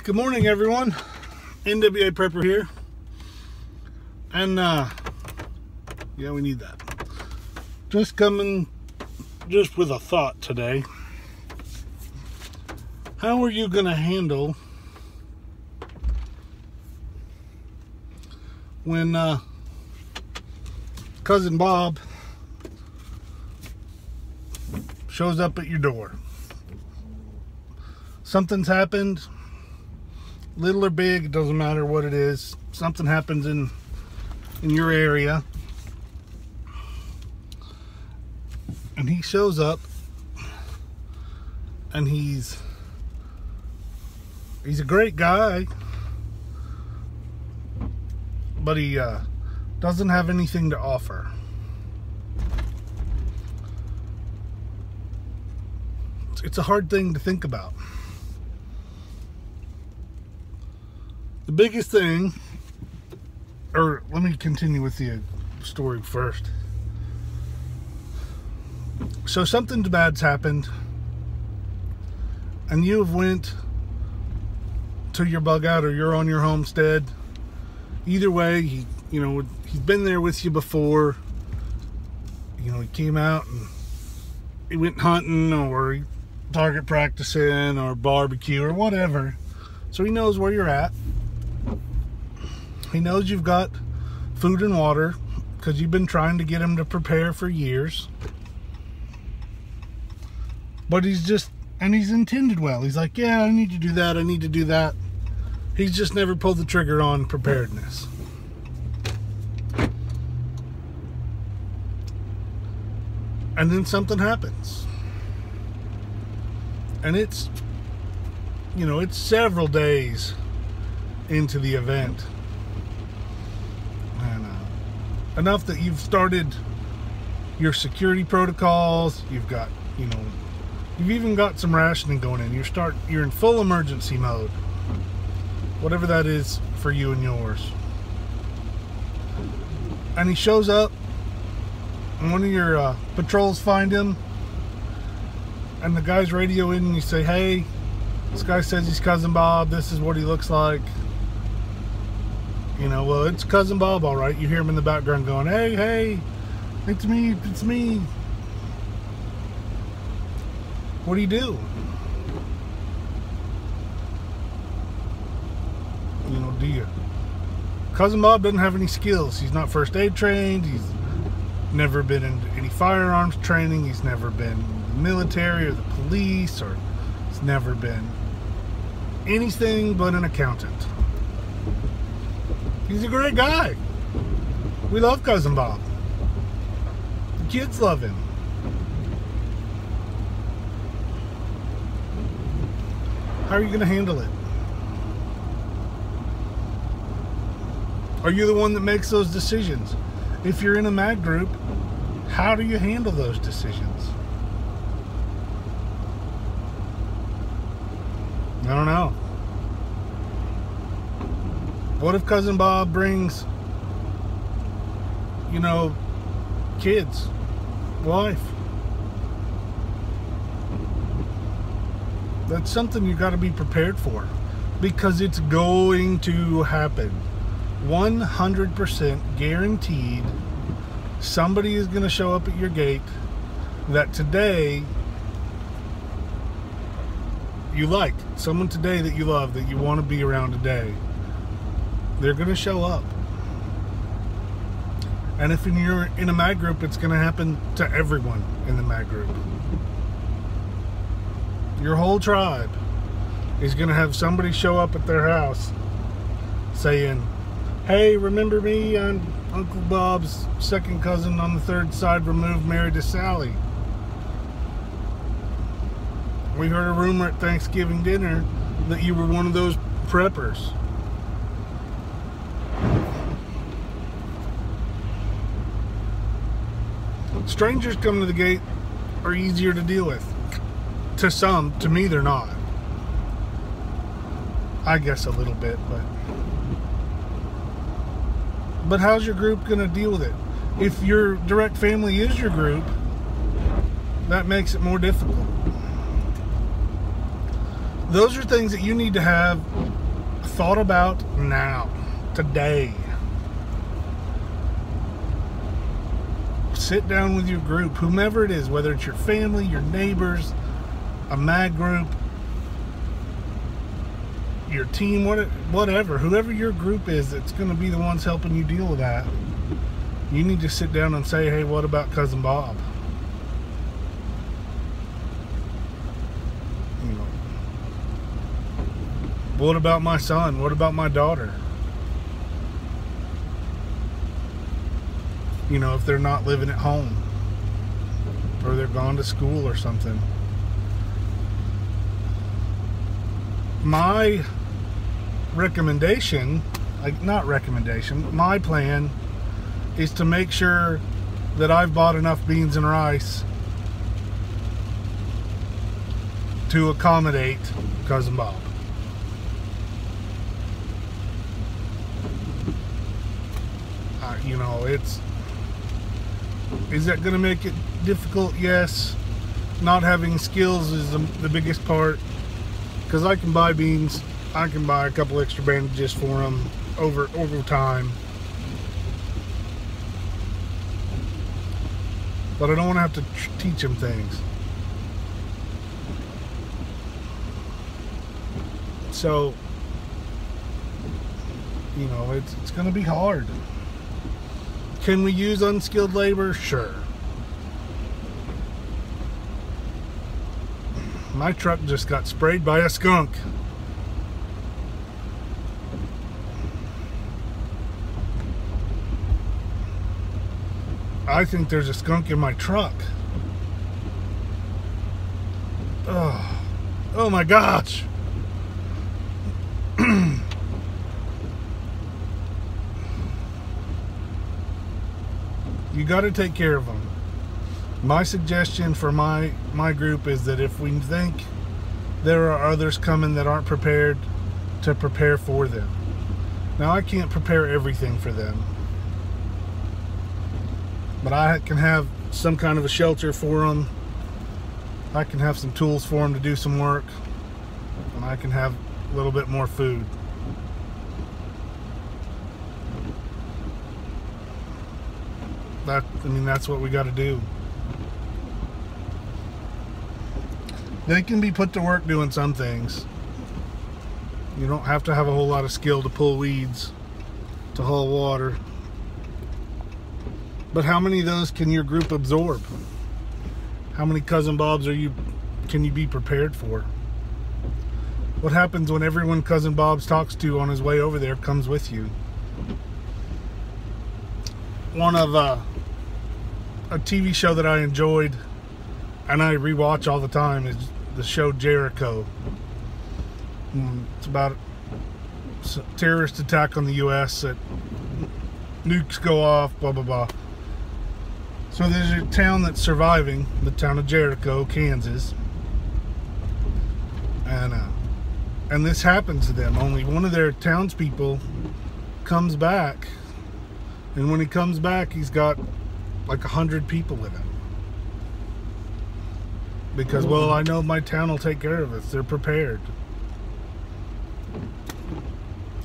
Good morning, everyone. NWA Prepper here. And, yeah, we need that. Just coming with a thought today. How are you going to handle when, Cousin Bob shows up at your door? Something's happened. Little or big, it doesn't matter what it is. Something happens in your area, and he shows up, and he's a great guy, but he doesn't have anything to offer. It's a hard thing to think about. The biggest thing, or let me continue with the story first. So something bad's happened, and you have went to your bug out, or you're on your homestead. Either way, he's been there with you before. He came out and he went hunting, or target practicing, or barbecue, or whatever. So he knows where you're at. He knows you've got food and water because you've been trying to get him to prepare for years. But he's intended well. He's like, yeah, I need to do that. I need to do that. He's just never pulled the trigger on preparedness. And then something happens. And it's several days into the event. Enough that you've started your security protocols. You've got, you've even got some rationing going in. You're in full emergency mode, whatever that is for you and yours. And he shows up, and one of your patrols find him, and the guys radio in, and you say, hey, this guy says he's Cousin Bob. This is what he looks like. Well, it's Cousin Bob, all right. You hear him in the background going, hey, it's me. What do you do? Do you? Cousin Bob doesn't have any skills. He's not first aid trained. He's never been in any firearms training. He's never been in the military or the police, or he's never been anything but an accountant. He's a great guy. We love Cousin Bob. The kids love him. How are you going to handle it? Are you the one that makes those decisions? If you're in a mag group, how do you handle those decisions? I don't know. What if Cousin Bob brings, kids, wife? That's something you got to be prepared for, because it's going to happen. 100% guaranteed. Somebody is going to show up at your gate that today you like. Someone today that you love, that you want to be around today. They're going to show up. And if you're in a mag group, it's going to happen to everyone in the mag group. Your whole tribe is going to have somebody show up at their house saying, hey, remember me? I'm Uncle Bob's second cousin on the third side removed, married to Sally. We heard a rumor at Thanksgiving dinner that you were one of those preppers. Strangers coming to the gate are easier to deal with. To some, to me they're not. I guess a little bit, but how's your group going to deal with it? If your direct family is your group, that makes it more difficult. Those are things that you need to have thought about now, today. Sit down with your group, whomever it is, whether it's your family, your neighbors, a mag group, your team, whatever, whoever your group is that's going to be the ones helping you deal with that. You need to sit down and say, hey, what about Cousin Bob? You know, what about my son? What about my daughter? You know, if they're not living at home or they're gone to school or something. My recommendation, my plan is to make sure that I've bought enough beans and rice to accommodate Cousin Bob. You know, is that going to make it difficult? Yes. Not having skills is the biggest part, because I can buy beans, I can buy a couple extra bandages for them over time, but I don't want to have to teach them things. So, you know, it's going to be hard. Can we use unskilled labor? Sure. My truck just got sprayed by a skunk. I think there's a skunk in my truck. Oh my gosh. You got to take care of them. My suggestion for my group is that if we think there are others coming that aren't prepared, to prepare for them. Now, I can't prepare everything for them, but I can have some kind of a shelter for them. I can have some tools for them to do some work, and I can have a little bit more food. That's what we got to do. They can be put to work doing some things. You don't have to have a whole lot of skill to pull weeds, to haul water. But how many of those can your group absorb? How many Cousin Bobs can you be prepared for? What happens when everyone Cousin Bob's talks to on his way over there comes with you? One of a TV show that I enjoyed and I rewatch all the time is the show Jericho. It's about a terrorist attack on the U.S. that nukes go off, blah blah blah. So there's a town that's surviving, the town of Jericho, Kansas, and this happens to them. Only one of their townspeople comes back, and when he comes back, he's got like 100 people with him. Because, well, I know my town will take care of us. They're prepared.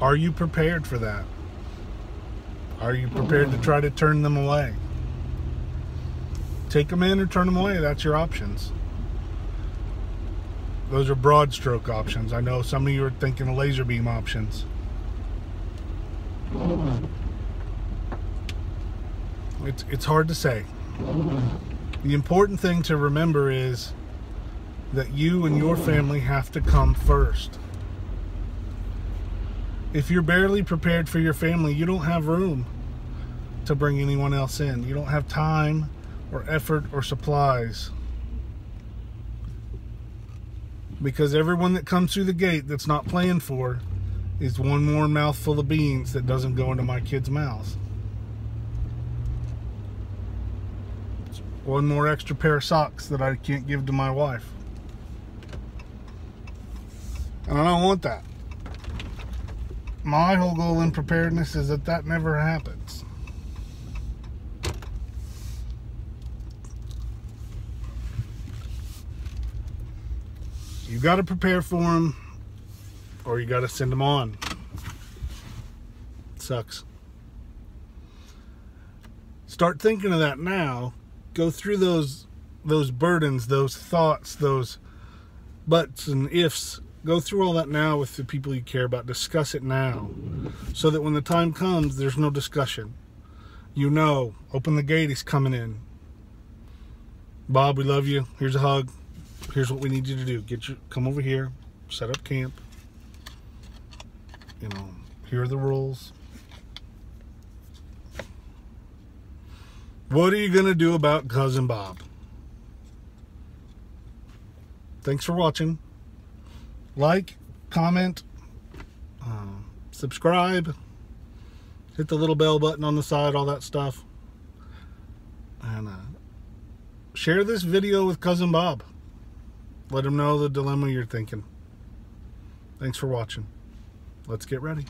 Are you prepared for that? Are you prepared to try to turn them away? Take them in or turn them away. That's your options. Those are broad stroke options. I know some of you are thinking of laser beam options. It's hard to say. The important thing to remember is that you and your family have to come first. If you're barely prepared for your family, you don't have room to bring anyone else in. You don't have time or effort or supplies. Because everyone that comes through the gate that's not planned for is one more mouthful of beans that doesn't go into my kids' mouths. One more extra pair of socks that I can't give to my wife. And I don't want that. My whole goal in preparedness is that never happens. You got to prepare for them, or you got to send them on. It sucks. Start thinking of that now. Go through those burdens, those thoughts, those buts and ifs. Go through all that now with the people you care about. Discuss it now, so that when the time comes, there's no discussion. You know, open the gate, he's coming in. Bob, we love you. Here's a hug. Here's what we need you to do. Come over here, set up camp. You know, here are the rules. What are you going to do about Cousin Bob? Thanks for watching. Like, comment, subscribe, hit the little bell button on the side, all that stuff. And share this video with Cousin Bob. Let him know the dilemma you're thinking. Thanks for watching. Let's get ready.